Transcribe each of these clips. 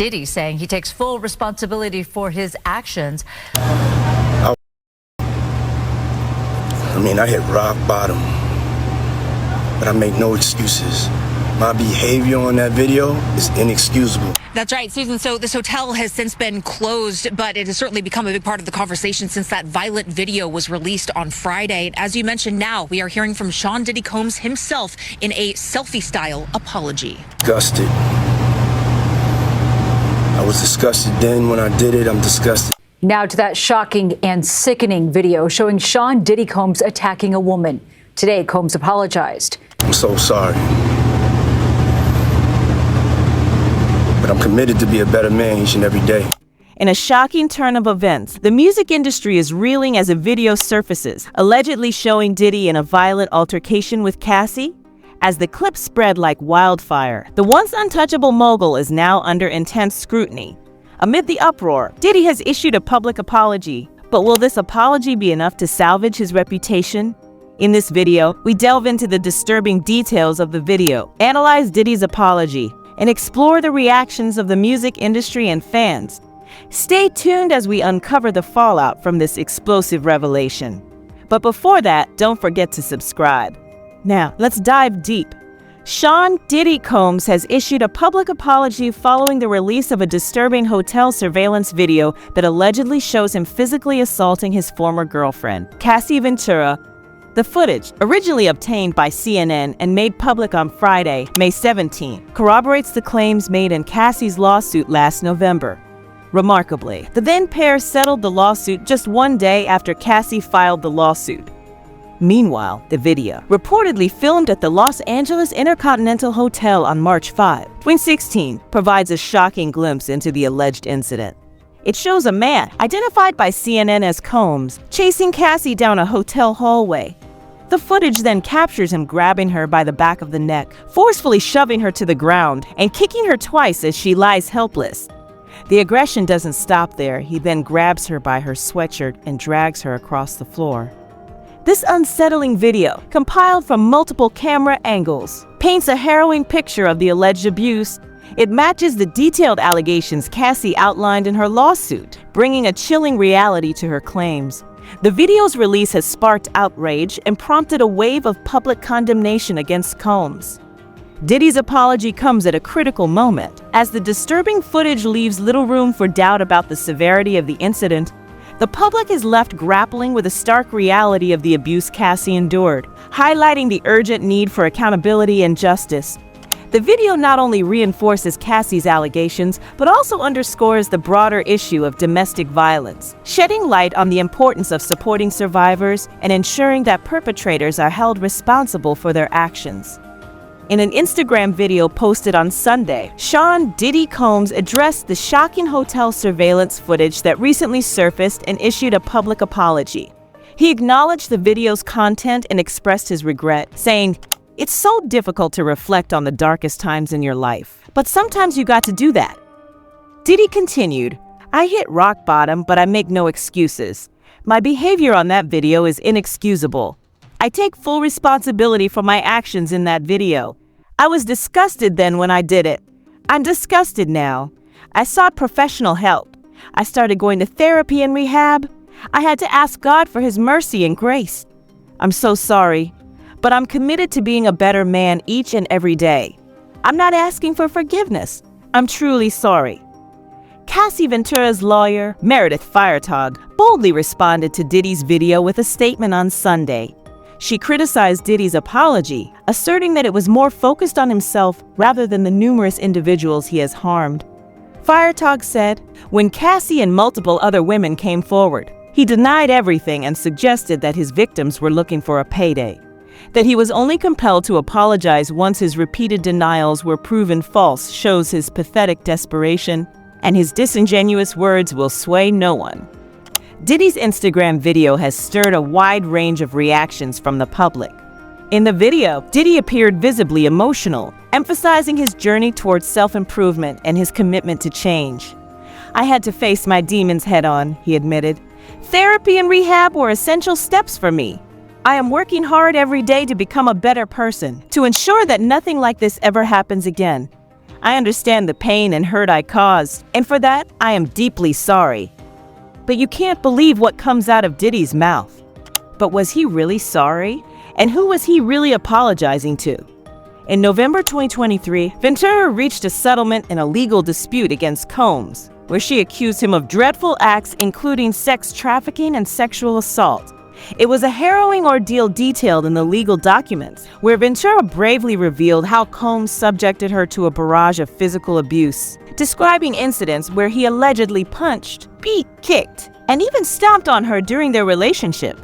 Diddy saying he takes full responsibility for his actions. I hit rock bottom, but I make no excuses. My behavior on that video is inexcusable. That's right, Susan. So this hotel has since been closed, but it has certainly become a big part of the conversation since that violent video was released on Friday. And as you mentioned, now we are hearing from Sean Diddy Combs himself in a selfie-style apology. Disgusted. I was disgusted then when I did it. I'm disgusted. Now to that shocking and sickening video showing Sean Diddy Combs attacking a woman. Today, Combs apologized. I'm so sorry. But I'm committed to be a better man each and every day. In a shocking turn of events, the music industry is reeling as a video surfaces, allegedly showing Diddy in a violent altercation with Cassie. As the clip spread like wildfire, the once untouchable mogul is now under intense scrutiny. Amid the uproar, Diddy has issued a public apology. But will this apology be enough to salvage his reputation? In this video, we delve into the disturbing details of the video, analyze Diddy's apology, and explore the reactions of the music industry and fans. Stay tuned as we uncover the fallout from this explosive revelation. But before that, don't forget to subscribe. Now, let's dive deep. Sean Diddy Combs has issued a public apology following the release of a disturbing hotel surveillance video that allegedly shows him physically assaulting his former girlfriend, Cassie Ventura. The footage, originally obtained by CNN and made public on Friday, May 17, corroborates the claims made in Cassie's lawsuit last November. Remarkably, the then pair settled the lawsuit just one day after Cassie filed the lawsuit. Meanwhile, the video, reportedly filmed at the Los Angeles Intercontinental Hotel on March 5, 2016, provides a shocking glimpse into the alleged incident. It shows a man, identified by CNN as Combs, chasing Cassie down a hotel hallway. The footage then captures him grabbing her by the back of the neck, forcefully shoving her to the ground, and kicking her twice as she lies helpless. The aggression doesn't stop there. He then grabs her by her sweatshirt and drags her across the floor. This unsettling video, compiled from multiple camera angles, paints a harrowing picture of the alleged abuse. It matches the detailed allegations Cassie outlined in her lawsuit, bringing a chilling reality to her claims. The video's release has sparked outrage and prompted a wave of public condemnation against Combs. Diddy's apology comes at a critical moment, as the disturbing footage leaves little room for doubt about the severity of the incident. The public is left grappling with the stark reality of the abuse Cassie endured, highlighting the urgent need for accountability and justice. The video not only reinforces Cassie's allegations, but also underscores the broader issue of domestic violence, shedding light on the importance of supporting survivors and ensuring that perpetrators are held responsible for their actions. In an Instagram video posted on Sunday, Sean Diddy Combs addressed the shocking hotel surveillance footage that recently surfaced and issued a public apology. He acknowledged the video's content and expressed his regret, saying, "It's so difficult to reflect on the darkest times in your life, but sometimes you got to do that." Diddy continued, "I hit rock bottom, but I make no excuses. My behavior on that video is inexcusable. I take full responsibility for my actions in that video. I was disgusted then when I did it. I'm disgusted now. I sought professional help. I started going to therapy and rehab. I had to ask God for His mercy and grace. I'm so sorry, but I'm committed to being a better man each and every day. I'm not asking for forgiveness. I'm truly sorry." Cassie Ventura's lawyer, Meredith Firetog, boldly responded to Diddy's video with a statement on Sunday. She criticized Diddy's apology, asserting that it was more focused on himself rather than the numerous individuals he has harmed. Firetog said, "When Cassie and multiple other women came forward, he denied everything and suggested that his victims were looking for a payday. That he was only compelled to apologize once his repeated denials were proven false shows his pathetic desperation, and his disingenuous words will sway no one." Diddy's Instagram video has stirred a wide range of reactions from the public. In the video, Diddy appeared visibly emotional, emphasizing his journey towards self-improvement and his commitment to change. "I had to face my demons head-on," he admitted. "Therapy and rehab were essential steps for me. I am working hard every day to become a better person, to ensure that nothing like this ever happens again. I understand the pain and hurt I caused, and for that, I am deeply sorry. But you can't believe what comes out of Diddy's mouth. But was he really sorry? And who was he really apologizing to? In November 2023, Ventura reached a settlement in a legal dispute against Combs, where she accused him of dreadful acts including sex trafficking and sexual assault. It was a harrowing ordeal detailed in the legal documents, where Ventura bravely revealed how Combs subjected her to a barrage of physical abuse, describing incidents where he allegedly punched, beat, kicked, and even stomped on her during their relationship.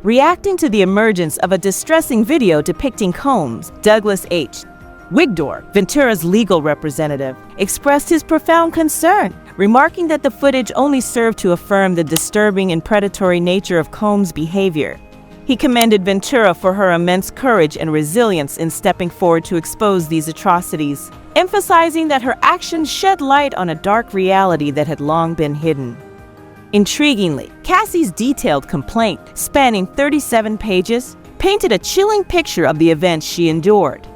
Reacting to the emergence of a distressing video depicting Combs, Douglas H. Wigdor, Ventura's legal representative, expressed his profound concern, remarking that the footage only served to affirm the disturbing and predatory nature of Combs' behavior. He commended Ventura for her immense courage and resilience in stepping forward to expose these atrocities, emphasizing that her actions shed light on a dark reality that had long been hidden. Intriguingly, Cassie's detailed complaint, spanning 37 pages, painted a chilling picture of the events she endured.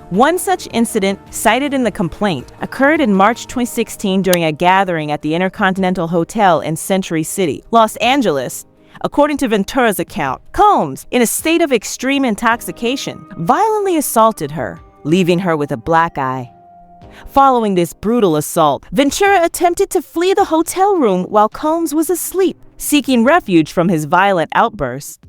One such incident, cited in the complaint, occurred in March 2016 during a gathering at the Intercontinental Hotel in Century City, Los Angeles. According to Ventura's account, Combs, in a state of extreme intoxication, violently assaulted her, leaving her with a black eye. Following this brutal assault, Ventura attempted to flee the hotel room while Combs was asleep, seeking refuge from his violent outbursts.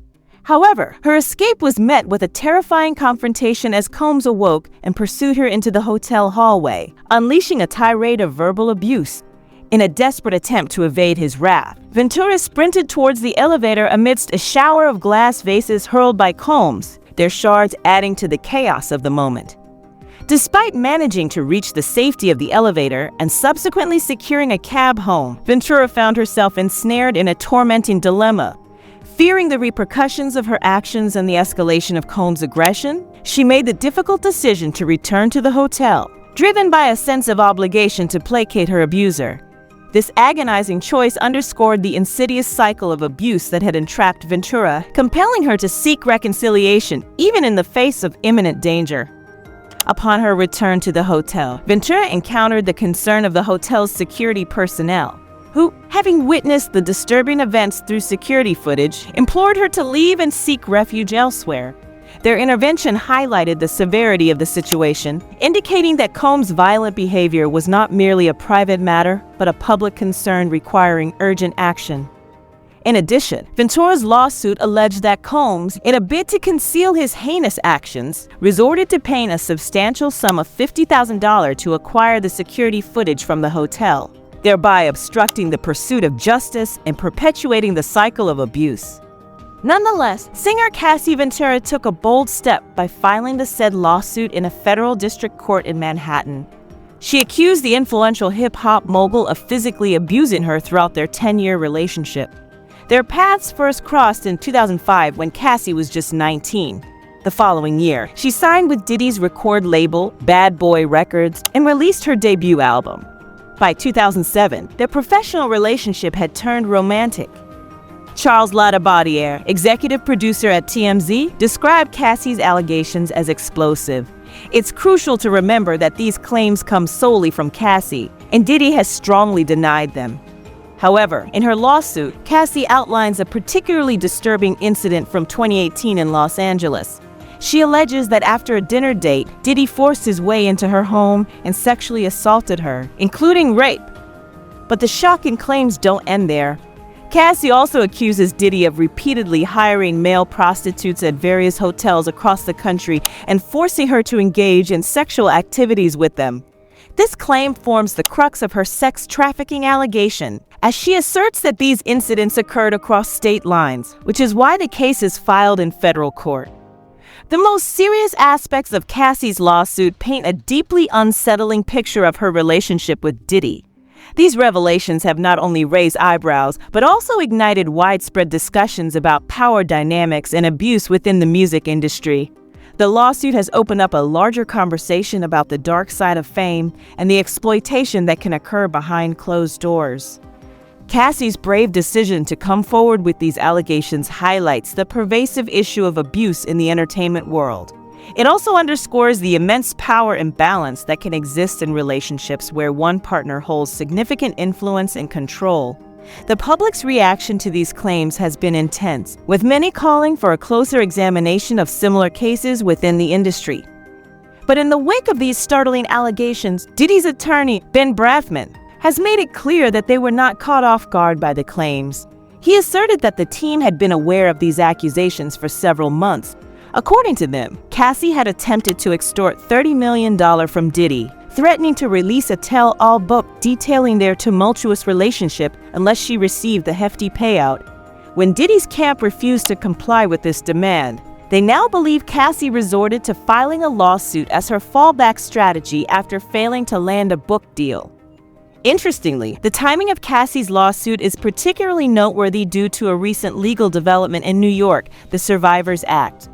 However, her escape was met with a terrifying confrontation as Combs awoke and pursued her into the hotel hallway, unleashing a tirade of verbal abuse. In a desperate attempt to evade his wrath, Ventura sprinted towards the elevator amidst a shower of glass vases hurled by Combs, their shards adding to the chaos of the moment. Despite managing to reach the safety of the elevator and subsequently securing a cab home, Ventura found herself ensnared in a tormenting dilemma. Fearing the repercussions of her actions and the escalation of Combs' aggression, she made the difficult decision to return to the hotel, driven by a sense of obligation to placate her abuser. This agonizing choice underscored the insidious cycle of abuse that had entrapped Ventura, compelling her to seek reconciliation even in the face of imminent danger. Upon her return to the hotel, Ventura encountered the concern of the hotel's security personnel, who, having witnessed the disturbing events through security footage, implored her to leave and seek refuge elsewhere. Their intervention highlighted the severity of the situation, indicating that Combs' violent behavior was not merely a private matter, but a public concern requiring urgent action. In addition, Ventura's lawsuit alleged that Combs, in a bid to conceal his heinous actions, resorted to paying a substantial sum of $50,000 to acquire the security footage from the hotel, thereby obstructing the pursuit of justice and perpetuating the cycle of abuse. Nonetheless, singer Cassie Ventura took a bold step by filing the said lawsuit in a federal district court in Manhattan. She accused the influential hip-hop mogul of physically abusing her throughout their 10-year relationship. Their paths first crossed in 2005 when Cassie was just 19. The following year, she signed with Diddy's record label, Bad Boy Records, and released her debut album. By 2007, their professional relationship had turned romantic. Charles Ladabaudiere, executive producer at TMZ, described Cassie's allegations as explosive. It's crucial to remember that these claims come solely from Cassie, and Diddy has strongly denied them. However, in her lawsuit, Cassie outlines a particularly disturbing incident from 2018 in Los Angeles. She alleges that after a dinner date, Diddy forced his way into her home and sexually assaulted her, including rape. But the shocking claims don't end there. Cassie also accuses Diddy of repeatedly hiring male prostitutes at various hotels across the country and forcing her to engage in sexual activities with them. This claim forms the crux of her sex trafficking allegation, as she asserts that these incidents occurred across state lines, which is why the case is filed in federal court. The most serious aspects of Cassie's lawsuit paint a deeply unsettling picture of her relationship with Diddy. These revelations have not only raised eyebrows, but also ignited widespread discussions about power dynamics and abuse within the music industry. The lawsuit has opened up a larger conversation about the dark side of fame and the exploitation that can occur behind closed doors. Cassie's brave decision to come forward with these allegations highlights the pervasive issue of abuse in the entertainment world. It also underscores the immense power imbalance that can exist in relationships where one partner holds significant influence and control. The public's reaction to these claims has been intense, with many calling for a closer examination of similar cases within the industry. But in the wake of these startling allegations, Diddy's attorney, Ben Brafman, has made it clear that they were not caught off guard by the claims. He asserted that the team had been aware of these accusations for several months. According to them, Cassie had attempted to extort $30 million from Diddy, threatening to release a tell-all book detailing their tumultuous relationship unless she received the hefty payout. When Diddy's camp refused to comply with this demand, they now believe Cassie resorted to filing a lawsuit as her fallback strategy after failing to land a book deal. Interestingly, the timing of Cassie's lawsuit is particularly noteworthy due to a recent legal development in New York, the Survivors Act.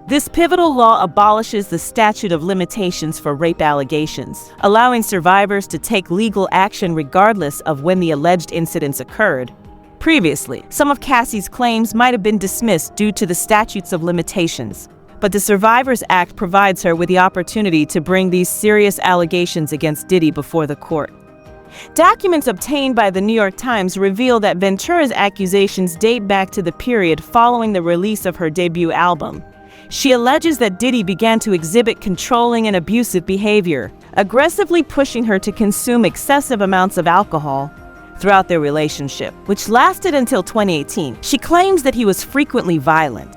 This pivotal law abolishes the statute of limitations for rape allegations, allowing survivors to take legal action regardless of when the alleged incidents occurred. Previously, some of Cassie's claims might have been dismissed due to the statutes of limitations, but the Survivors Act provides her with the opportunity to bring these serious allegations against Diddy before the court. Documents obtained by the New York Times reveal that Ventura's accusations date back to the period following the release of her debut album. She alleges that Diddy began to exhibit controlling and abusive behavior, aggressively pushing her to consume excessive amounts of alcohol throughout their relationship, which lasted until 2018. She claims that he was frequently violent.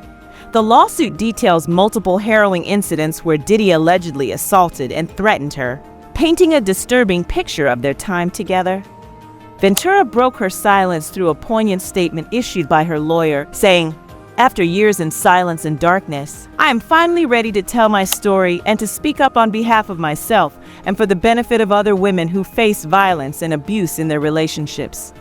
The lawsuit details multiple harrowing incidents where Diddy allegedly assaulted and threatened her, painting a disturbing picture of their time together. Ventura broke her silence through a poignant statement issued by her lawyer, saying, "After years in silence and darkness, I am finally ready to tell my story and to speak up on behalf of myself and for the benefit of other women who face violence and abuse in their relationships."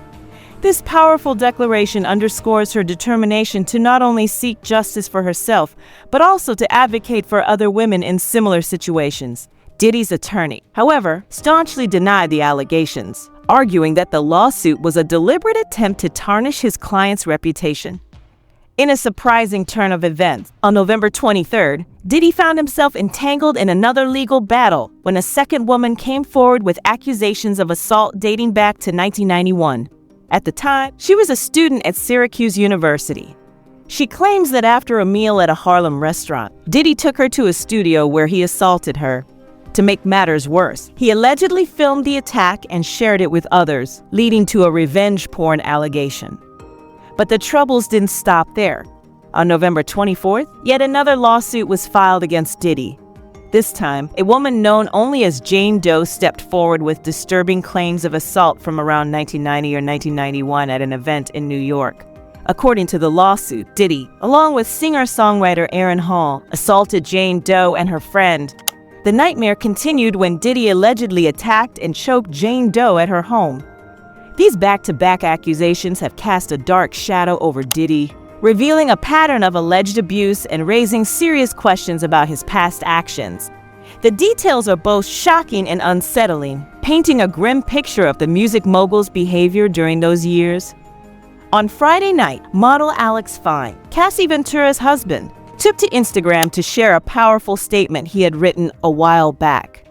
This powerful declaration underscores her determination to not only seek justice for herself, but also to advocate for other women in similar situations. Diddy's attorney, however, staunchly denied the allegations, arguing that the lawsuit was a deliberate attempt to tarnish his client's reputation. In a surprising turn of events, on November 23rd, Diddy found himself entangled in another legal battle when a second woman came forward with accusations of assault dating back to 1991. At the time, she was a student at Syracuse University. She claims that after a meal at a Harlem restaurant, Diddy took her to a studio where he assaulted her. To make matters worse, he allegedly filmed the attack and shared it with others, leading to a revenge porn allegation. But the troubles didn't stop there. On November 24th, yet another lawsuit was filed against Diddy. This time, a woman known only as Jane Doe stepped forward with disturbing claims of assault from around 1990 or 1991 at an event in New York. According to the lawsuit, Diddy, along with singer-songwriter Aaron Hall, assaulted Jane Doe and her friend. The nightmare continued when Diddy allegedly attacked and choked Jane Doe at her home. These back-to-back accusations have cast a dark shadow over Diddy, revealing a pattern of alleged abuse and raising serious questions about his past actions. The details are both shocking and unsettling, painting a grim picture of the music mogul's behavior during those years. On Friday night, model Alex Fine, Cassie Ventura's husband, took to Instagram to share a powerful statement he had written a while back.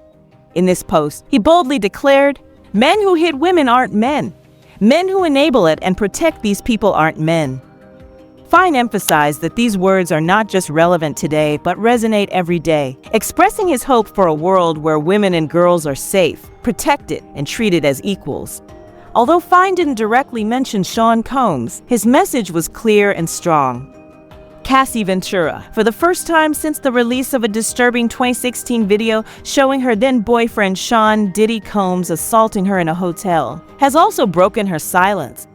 In this post, he boldly declared, "Men who hit women aren't men. Men who enable it and protect these people aren't men." Fine emphasized that these words are not just relevant today, but resonate every day, expressing his hope for a world where women and girls are safe, protected, and treated as equals. Although Fine didn't directly mention Sean Combs, his message was clear and strong. Cassie Ventura, for the first time since the release of a disturbing 2016 video showing her then-boyfriend Sean Diddy Combs assaulting her in a hotel, has also broken her silence.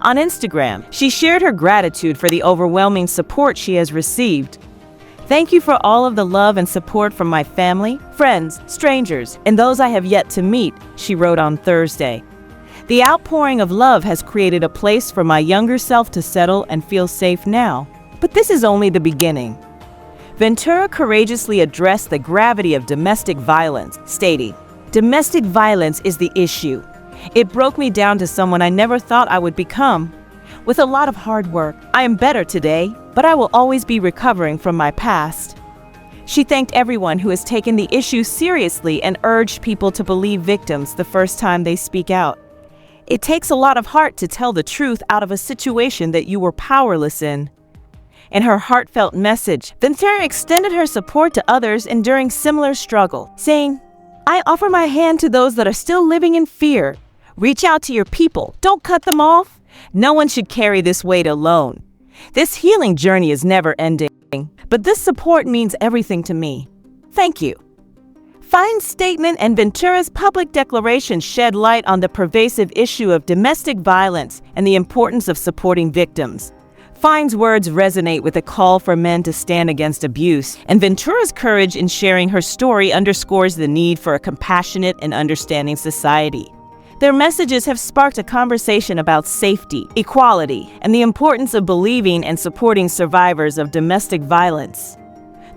On Instagram, she shared her gratitude for the overwhelming support she has received. "Thank you for all of the love and support from my family, friends, strangers, and those I have yet to meet," she wrote on Thursday. "The outpouring of love has created a place for my younger self to settle and feel safe now. But this is only the beginning." Ventura courageously addressed the gravity of domestic violence, stating, "Domestic violence is the issue. It broke me down to someone I never thought I would become. With a lot of hard work, I am better today, but I will always be recovering from my past." She thanked everyone who has taken the issue seriously and urged people to believe victims the first time they speak out. It takes a lot of heart to tell the truth out of a situation that you were powerless in. In her heartfelt message, Ventura extended her support to others enduring similar struggle, saying, "I offer my hand to those that are still living in fear. Reach out to your people. Don't cut them off. No one should carry this weight alone. This healing journey is never ending, but this support means everything to me. Thank you." Fine's statement and Ventura's public declaration shed light on the pervasive issue of domestic violence and the importance of supporting victims. Fine's words resonate with a call for men to stand against abuse, and Ventura's courage in sharing her story underscores the need for a compassionate and understanding society. Their messages have sparked a conversation about safety, equality, and the importance of believing and supporting survivors of domestic violence.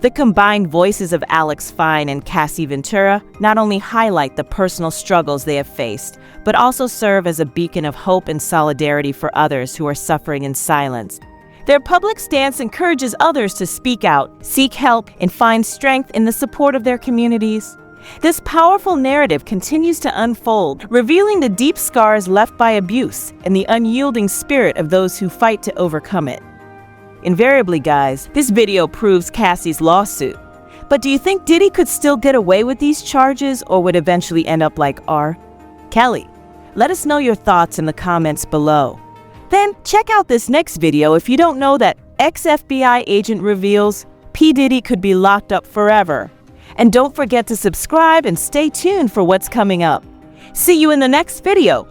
The combined voices of Alex Fine and Cassie Ventura not only highlight the personal struggles they have faced, but also serve as a beacon of hope and solidarity for others who are suffering in silence. Their public stance encourages others to speak out, seek help, and find strength in the support of their communities. This powerful narrative continues to unfold, revealing the deep scars left by abuse and the unyielding spirit of those who fight to overcome it. Invariably, guys, this video proves Cassie's lawsuit. But do you think Diddy could still get away with these charges or would eventually end up like R. Kelly? Let us know your thoughts in the comments below. Then check out this next video if you don't know that ex-FBI agent reveals P. Diddy could be locked up forever. And don't forget to subscribe and stay tuned for what's coming up. See you in the next video.